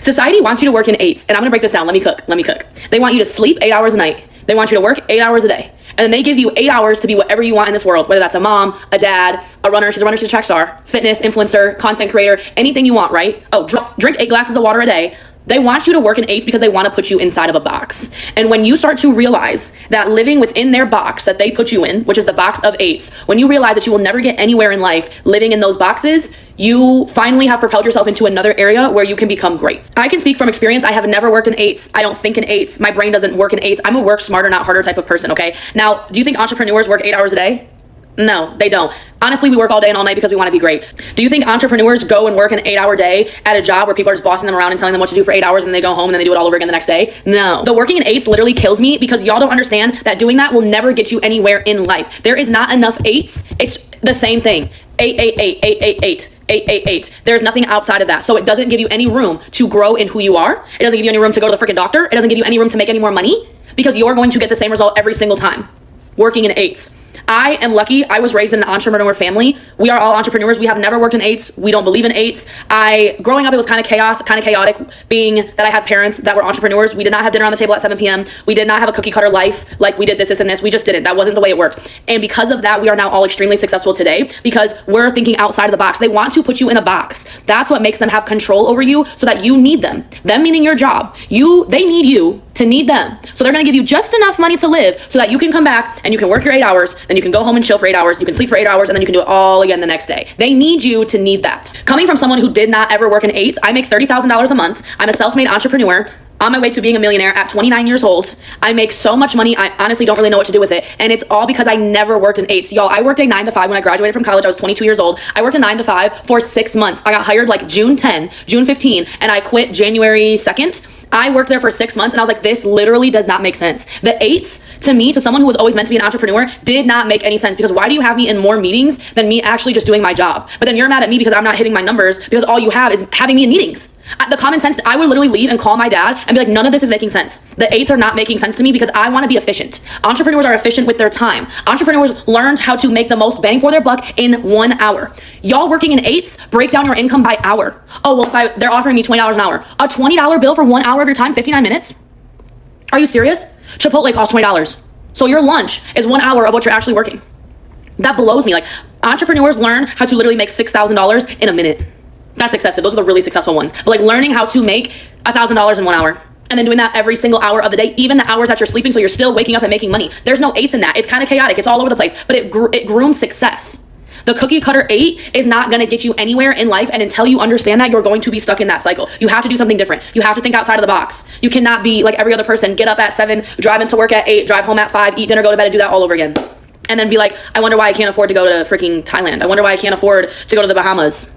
Society wants you to work in eights, and I'm gonna break this down. Let me cook. They want you to sleep 8 hours a night. They want you to work 8 hours a day. And then they give you 8 hours to be whatever you want in this world, whether that's a mom, a dad, a runner, she's a track star, fitness, influencer, content creator, anything you want, right? Oh, drink 8 glasses of water a day. They want you to work in eights because they want to put you inside of a box. And when you start to realize that living within their box that they put you in, which is the box of eights, when you realize that you will never get anywhere in life living in those boxes, you finally have propelled yourself into another area where you can become great. I can speak from experience. I have never worked in eights. I don't think in eights. My brain doesn't work in eights. I'm a work smarter, not harder type of person, okay? Now, do you think entrepreneurs work 8 hours a day? No, they don't. Honestly, we work all day and all night because we want to be great. Do you think entrepreneurs go and work an 8-hour day at a job where people are just bossing them around and telling them what to do for 8 hours and then they go home and then they do it all over again the next day? No. The working in eights literally kills me because y'all don't understand that doing that will never get you anywhere in life. There is not enough eights. It's the same thing. 8, 8, 8, 8, 8, 8. 888. There's nothing outside of that. So it doesn't give you any room to grow in who you are. It doesn't give you any room to go to the freaking doctor. It doesn't give you any room to make any more money because you're going to get the same result every single time working in eights. I am lucky. I was raised in an entrepreneur family. We are all entrepreneurs. We have never worked in eights. We don't believe in eights. Growing up, it was kind of chaotic, being that I had parents that were entrepreneurs. We did not have dinner on the table at 7 p.m. We did not have a cookie cutter life like we did this, and this. We just didn't. That wasn't the way it worked. And because of that, we are now all extremely successful today because we're thinking outside of the box. They want to put you in a box. That's what makes them have control over you so that you need them. Them meaning your job. They need you to need them. So they're going to give you just enough money to live so that you can come back and you can work your 8 hours, then you can go home and chill for 8 hours, you can sleep for 8 hours, and then you can do it all again the next day. They need you to need that. Coming from someone who did not ever work in eights, I make $30,000 a month. I'm a self-made entrepreneur on my way to being a millionaire at 29 years old. I make so much money, I honestly don't really know what to do with it. And it's all because I never worked in eights. Y'all, I worked a 9 to 5 when I graduated from college. I was 22 years old. I worked a 9 to 5 for 6 months. I got hired like June 10, June 15, and I quit January 2nd. I worked there for 6 months and I was like, this literally does not make sense. The eights, to me, to someone who was always meant to be an entrepreneur, did not make any sense because why do you have me in more meetings than me actually just doing my job? But then you're mad at me because I'm not hitting my numbers because all you have is having me in meetings. The common sense, I would literally leave and call my dad and be like, none of this is making sense. The eights are not making sense to me because I want to be efficient. Entrepreneurs are efficient with their time. Entrepreneurs learned how to make the most bang for their buck in 1 hour. Y'all working in eights, break down your income by hour. Oh, well, they're offering me $20 an hour. A $20 bill for 1 hour of your time, 59 minutes? Are you serious? Chipotle costs $20. So your lunch is 1 hour of what you're actually working. That blows me. Like, entrepreneurs learn how to literally make $6,000 in a minute. That's excessive. Those are the really successful ones. But like learning how to make $1,000 in 1 hour and then doing that every single hour of the day, even the hours that you're sleeping, so you're still waking up and making money. There's no eights in that. It's kind of chaotic. It's all over the place, but it grooms success. The cookie cutter 8 is not going to get you anywhere in life. And until you understand that, you're going to be stuck in that cycle. You have to do something different. You have to think outside of the box. You cannot be like every other person, get up at 7, drive into work at 8, drive home at 5, eat dinner, go to bed, and do that all over again. And then be like, I wonder why I can't afford to go to freaking Thailand. I wonder why I can't afford to go to the Bahamas.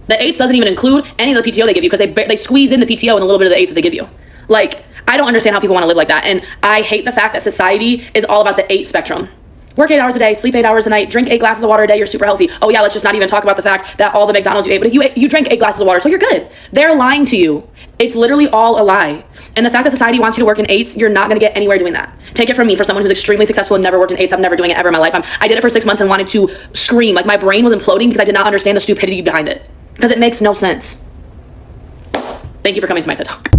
The eights doesn't even include any of the PTO they give you because they squeeze in the PTO and a little bit of the eights that they give you. Like, I don't understand how people want to live like that. And I hate the fact that society is all about the 8 spectrum. Work 8 hours a day, sleep 8 hours a night, drink 8 glasses of water a day, you're super healthy. Oh yeah, let's just not even talk about the fact that all the McDonald's you ate, but you drank 8 glasses of water, so you're good. They're lying to you. It's literally all a lie. And the fact that society wants you to work in eights, you're not gonna get anywhere doing that. Take it from me, for someone who's extremely successful and never worked in eights, I'm never doing it ever in my life. I did it for 6 months and wanted to scream. Like my brain was imploding because I did not understand the stupidity behind it. Because it makes no sense. Thank you for coming to my TED Talk.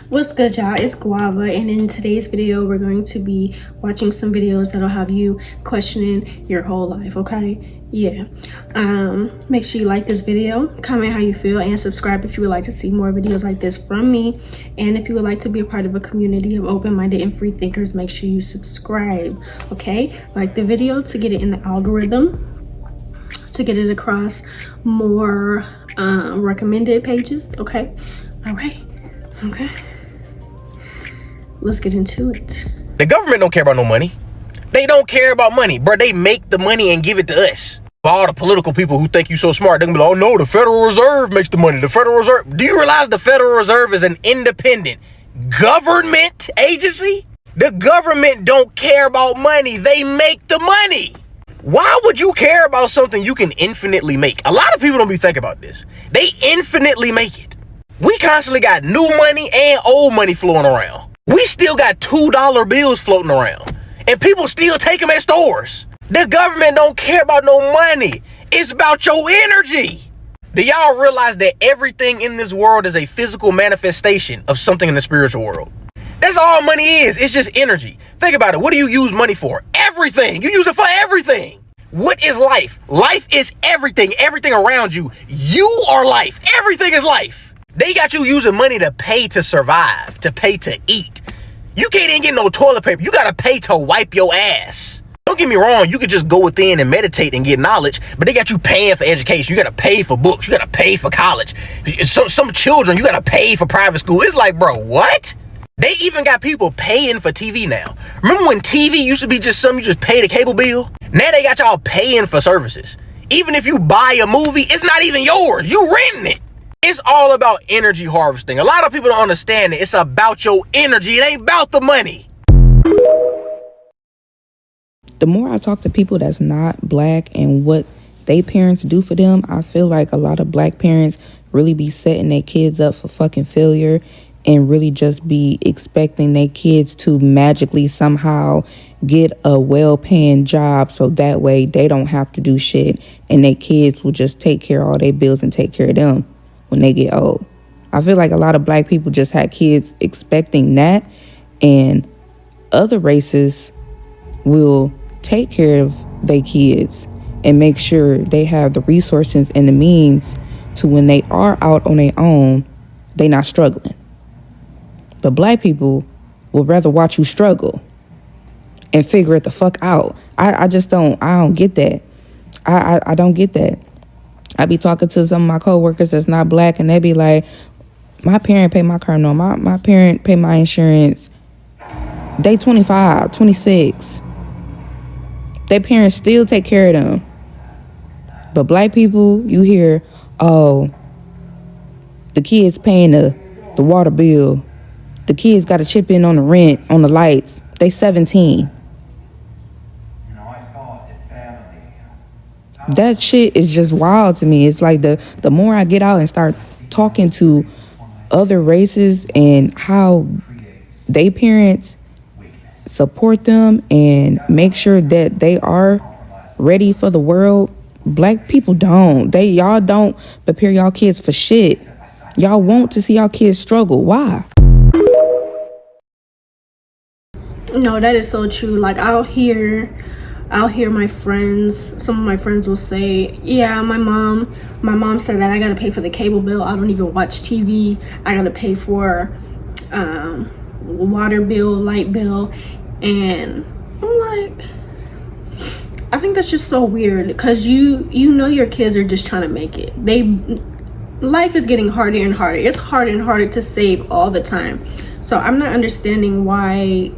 What's good, y'all? It's Guava, and in today's video we're going to be watching some videos that'll have you questioning your whole life. Okay, yeah. Make sure you like this video, comment how you feel, and subscribe if you would like to see more videos like this from me. And if you would like to be a part of a community of open-minded and free thinkers, make sure you subscribe. Okay, like the video to get it in the algorithm, to get it across more recommended pages. Okay, all right, okay, let's get into it. The government don't care about no money. They don't care about money, bro. They make the money and give it to us. All the political people who think you so smart, they're gonna be like, oh no, the Federal Reserve makes the money. The Federal Reserve. Do you realize the Federal Reserve is an independent government agency? The government don't care about money. They make the money. Why would you care about something you can infinitely make? A lot of people don't be thinking about this. They infinitely make it. We constantly got new money and old money flowing around. We still got $2 bills floating around. And people still take them at stores. The government don't care about no money. It's about your energy. Do y'all realize that everything in this world is a physical manifestation of something in the spiritual world? That's all money is. It's just energy. Think about it. What do you use money for? Everything. You use it for everything. What is life? Life is everything. Everything around you. You are life. Everything is life. They got you using money to pay to survive, to pay to eat. You can't even get no toilet paper. You got to pay to wipe your ass. Don't get me wrong, you could just go within and meditate and get knowledge, but they got you paying for education. You got to pay for books. You got to pay for college. Some children, you got to pay for private school. It's like, bro, what? They even got people paying for TV now. Remember when TV used to be just something you just pay the cable bill? Now they got y'all paying for services. Even if you buy a movie, it's not even yours. You renting it. It's all about energy harvesting. A lot of people don't understand it. It's about your energy. It ain't about the money. The more I talk to people that's not black and what they parents do for them, I feel like a lot of black parents really be setting their kids up for fucking failure and really just be expecting their kids to magically somehow get a well-paying job so that way they don't have to do shit and their kids will just take care of all their bills and take care of them when they get old. I feel like a lot of black people just had kids expecting that, and other races will take care of their kids and make sure they have the resources and the means to when they are out on their own, they not struggling. But black people would rather watch you struggle and figure it the fuck out. I don't get that. I don't get that. I be talking to some of my coworkers that's not black and they be like, my parent pay my car note, my parent pay my insurance. They 25, 26. Their parents still take care of them. But black people, you hear, oh, the kids paying the water bill. The kids got to chip in on the rent, on the lights. They 17. That shit is just wild to me. It's like the more I get out and start talking to other races and how they parents support them and make sure that they are ready for the world, black people don't. Y'all don't prepare y'all kids for shit. Y'all want to see y'all kids struggle. Why? No, that is so true. Like I'll hear my friends, some of my friends will say, yeah, my mom said that I gotta pay for the cable bill. I don't even watch TV. I gotta pay for water bill, light bill. And I'm like, I think that's just so weird because you know your kids are just trying to make it. Life is getting harder and harder. It's harder and harder to save all the time. So I'm not understanding why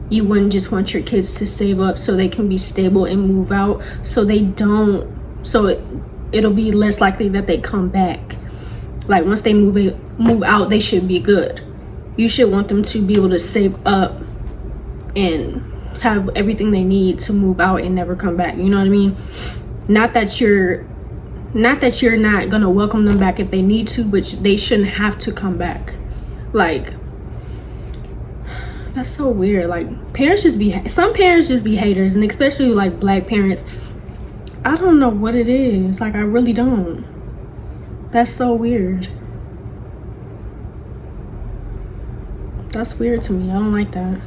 you wouldn't just want your kids to save up so they can be stable and move out, so it'll be less likely that they come back. Like once they move out, they should be good. You should want them to be able to save up and have everything they need to move out and never come back. You know what I mean? Not that you're not gonna welcome them back if they need to, but they shouldn't have to come back. Like, that's so weird. Like some parents just be haters, and especially like black parents. I don't know what it is. Like I really don't. That's so weird. That's weird to me. I don't like that.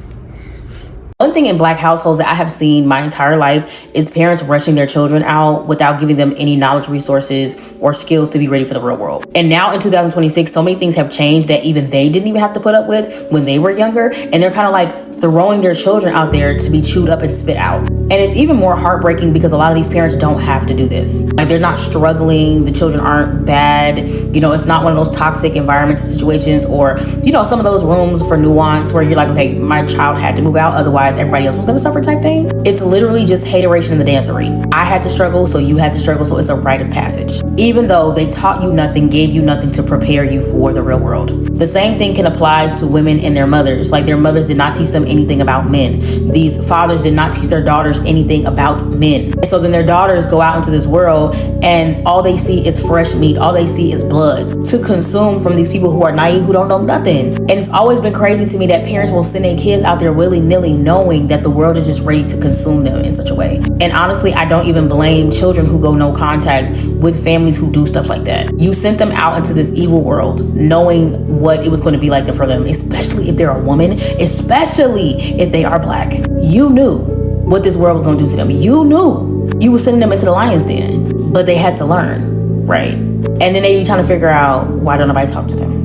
One thing in black households that I have seen my entire life is parents rushing their children out without giving them any knowledge, resources, or skills to be ready for the real world. And now in 2026, so many things have changed that even they didn't even have to put up with when they were younger. And they're kind of like throwing their children out there to be chewed up and spit out. And it's even more heartbreaking because a lot of these parents don't have to do this. Like they're not struggling. The children aren't bad. You know, it's not one of those toxic environmental situations or, you know, some of those rooms for nuance where you're like, okay, my child had to move out. Otherwise, everybody else was going to suffer type thing. It's literally just hateration in the dancery. I had to struggle, so you had to struggle, so it's a rite of passage. Even though they taught you nothing, gave you nothing to prepare you for the real world. The same thing can apply to women and their mothers. Like their mothers did not teach them anything about men. These fathers did not teach their daughters anything about men. And so then their daughters go out into this world and all they see is fresh meat. All they see is blood to consume from these people who are naive, who don't know nothing. And it's always been crazy to me that parents will send their kids out there willy-nilly knowing that the world is just ready to consume them in such a way. And honestly, I don't even blame children who go no contact with family families who do stuff like that. You sent them out into this evil world knowing what it was going to be like for them, especially if they're a woman, especially if they are black. You knew what this world was going to do to them. You knew you were sending them into the lion's den, but they had to learn, right? And then they be trying to figure out why don't nobody talk to them.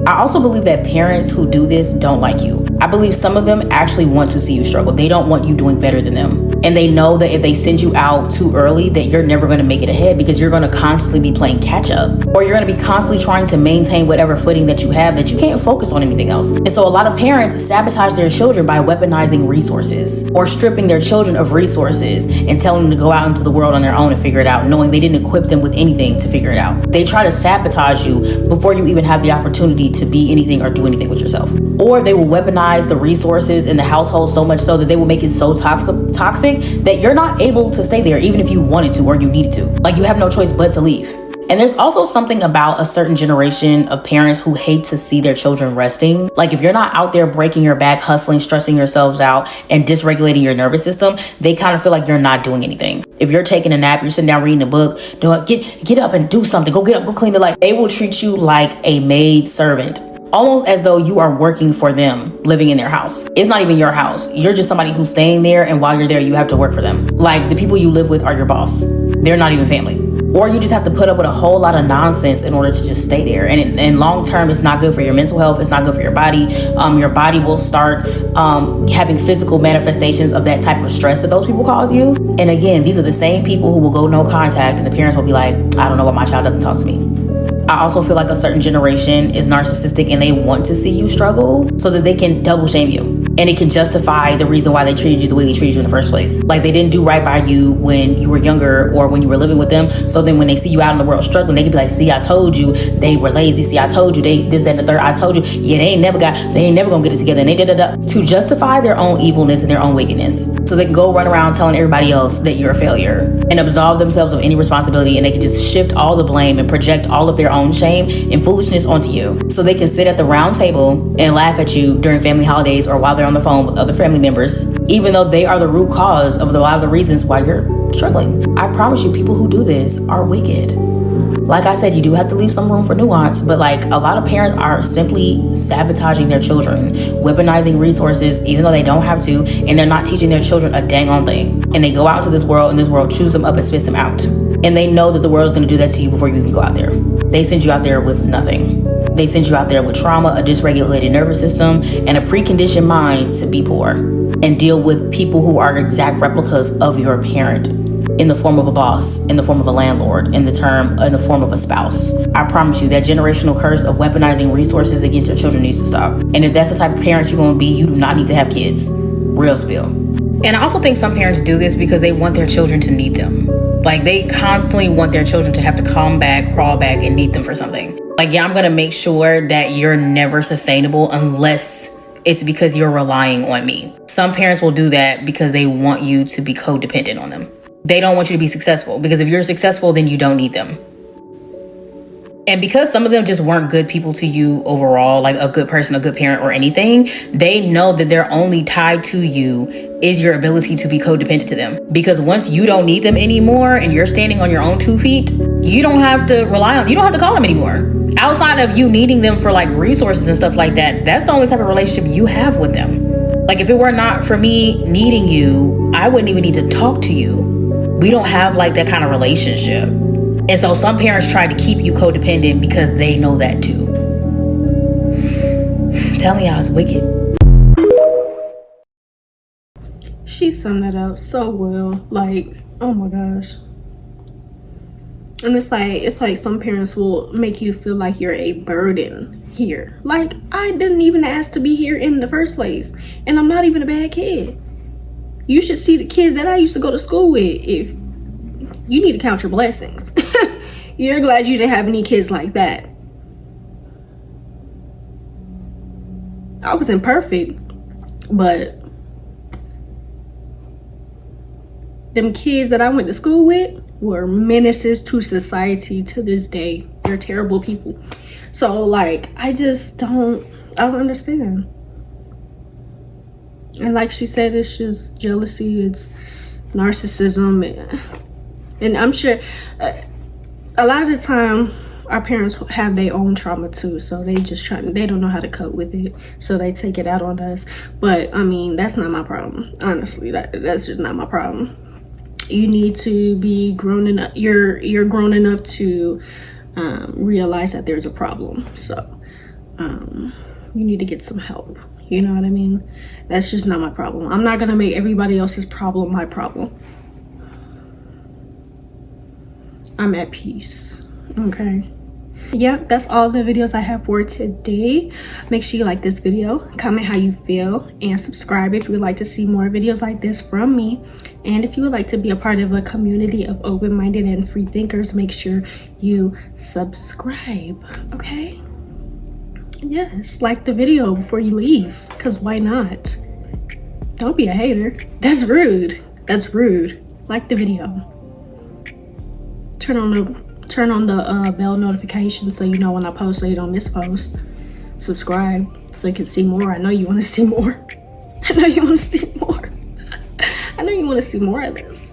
I also believe that parents who do this don't like you. I believe some of them actually want to see you struggle. They don't want you doing better than them. And they know that if they send you out too early, that you're never going to make it ahead because you're going to constantly be playing catch up, or you're going to be constantly trying to maintain whatever footing that you have, that you can't focus on anything else. And so a lot of parents sabotage their children by weaponizing resources or stripping their children of resources and telling them to go out into the world on their own and figure it out, knowing they didn't equip them with anything to figure it out. They try to sabotage you before you even have the opportunity to be anything or do anything with yourself. Or they will weaponize the resources in the household so much so that they will make it so toxic that you're not able to stay there even if you wanted to or you needed to. Like, you have no choice but to leave. And there's also something about a certain generation of parents who hate to see their children resting. Like, if you're not out there breaking your back, hustling, stressing yourselves out, and dysregulating your nervous system, they kind of feel like you're not doing anything. If you're taking a nap, you're sitting down reading a book, get up and do something. Go get up, go clean the light. They will treat you like a maid servant, almost as though you are working for them, living in their house. It's not even your house. You're just somebody who's staying there, and while you're there, you have to work for them. Like, the people you live with are your boss. They're not even family. Or you just have to put up with a whole lot of nonsense in order to just stay there. And long term, it's not good for your mental health. It's not good for your body. Your body will start having physical manifestations of that type of stress that those people cause you. And again, these are the same people who will go no contact, and the parents will be like, I don't know why my child doesn't talk to me. I also feel like a certain generation is narcissistic and they want to see you struggle so that they can double shame you. And it can justify the reason why they treated you the way they treated you in the first place. Like, they didn't do right by you when you were younger or when you were living with them. So then when they see you out in the world struggling, they can be like, see, I told you they were lazy. See, I told you they this, that, and the third. I told you, yeah, they ain't never gonna get it together. And they da-da-da. To justify their own evilness and their own wickedness. So they can go run around telling everybody else that you're a failure and absolve themselves of any responsibility. And they can just shift all the blame and project all of their own shame and foolishness onto you. So they can sit at the round table and laugh at you during family holidays or while they're on the phone with other family members, even though they are the root cause of a lot of the reasons why you're struggling. I promise you, people who do this are wicked. Like I said, you do have to leave some room for nuance, but like, a lot of parents are simply sabotaging their children, weaponizing resources even though they don't have to, and they're not teaching their children a dang on thing. And they go out into this world, and this world chews them up and spits them out. And they know that the world is going to do that to you before you even go out there. They send you out there with nothing. They send you out there with trauma, a dysregulated nervous system, and a preconditioned mind to be poor and deal with people who are exact replicas of your parent, in the form of a boss, in the form of a landlord, in the form of a spouse. I promise you, that generational curse of weaponizing resources against your children needs to stop. And if that's the type of parent you're going to be, you do not need to have kids. Real spill. And I also think some parents do this because they want their children to need them. Like, they constantly want their children to have to come back, crawl back, and need them for something. Like, yeah, I'm going to make sure that you're never sustainable unless it's because you're relying on me. Some parents will do that because they want you to be codependent on them. They don't want you to be successful, because if you're successful, then you don't need them. And because some of them just weren't good people to you overall, like a good person, a good parent, or anything, they know that they're only tied to you is your ability to be codependent to them. Because once you don't need them anymore and you're standing on your own 2 feet, you don't have to rely on, you don't have to call them anymore. Outside of you needing them for like resources and stuff like that, that's the only type of relationship you have with them. Like, if it were not for me needing you, I wouldn't even need to talk to you. We don't have like that kind of relationship. And so some parents try to keep you codependent because they know that too. I'm telling y'all, it's wicked. She summed that up so well. Like, oh my gosh. And it's like some parents will make you feel like you're a burden here. Like, I didn't even ask to be here in the first place, and I'm not even a bad kid. You should see the kids that I used to go to school with. If you need to count your blessings. You're glad you didn't have any kids like that. I wasn't perfect, but them kids that I went to school with were menaces to society to this day. They're terrible people. So like, I don't understand. And like she said, it's just jealousy, it's narcissism, and I'm sure a lot of the time our parents have their own trauma too, so they don't know how to cope with it, so they take it out on us. But I mean, that's not my problem, honestly. That's just not my problem. You need to be grown enough. You're grown enough to realize that there's a problem, so you need to get some help. You know what I mean? That's just not my problem. I'm not gonna make everybody else's problem my problem. I'm at peace. Okay. Yeah, that's all the videos I have for today. Make sure you like this video, comment how you feel, and subscribe if you would like to see more videos like this from me. And if you would like to be a part of a community of open-minded and free thinkers, make sure you subscribe. Okay? Yes, like the video before you leave, because why not? Don't be a hater. That's rude. That's rude. Like the video. Turn on the bell notification so you know when I post, so you don't miss post. Subscribe so you can see more. I know you want to see more. I know you want to see more. I know you want to see more of this.